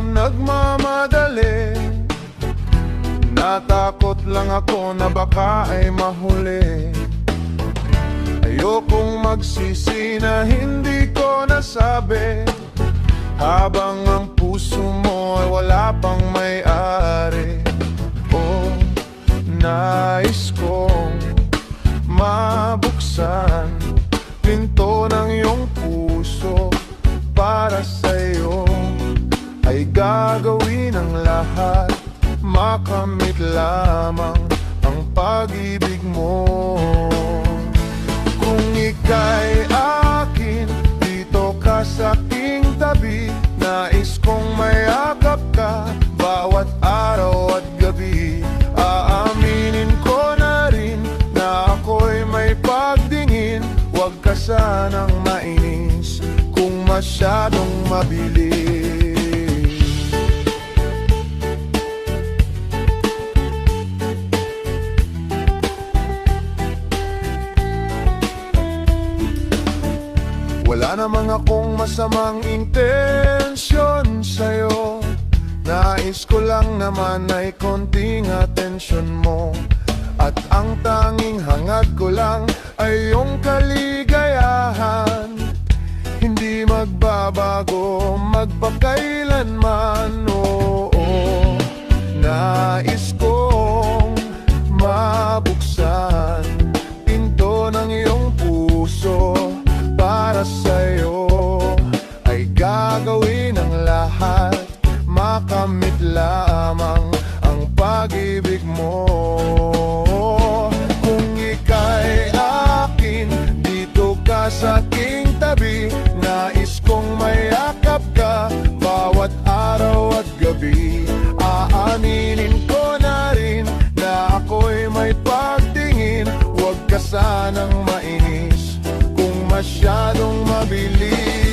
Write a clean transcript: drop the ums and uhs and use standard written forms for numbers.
nagmamadali. Natakot lang ako na baka ay mahuli. Ayokong magsisi na hindi ko nasabi, habang ang puso mo ay wala pang may-ari. Oh, nais kong mabuksan pinto ng iyong puso para sa'yo. Ay gagawin ang lahat, makamit lamang ang pag-ibig mo. Kung ika'y akin, dito ka sa aking tabi. Nais kong mayakap ka bawat araw at gabi. Aaminin ko na rin na ako'y may pagdingin. Huwag ka sanang mainis kung masyadong mabilis. Wala namang akong masamang intensyon sa'yo. Nais ko lang naman ay konting atensyon mo. At ang tanging hangad ko lang ay iyong kaligayahan. Hindi magbabago magpakailanman. Oo, nais kong mabuksan pinto ng iyong puso para sa'yo. Ay gagawin ang lahat, makamit lamang ang pag-ibig mo. Kung ika'y akin, dito ka sa aking tabi. Nais kong mayakap ka bawat araw at gabi. Aaminin ko na rin na ako'y may pagtingin. Huwag ka sanang mainis kung masyadong mabilis.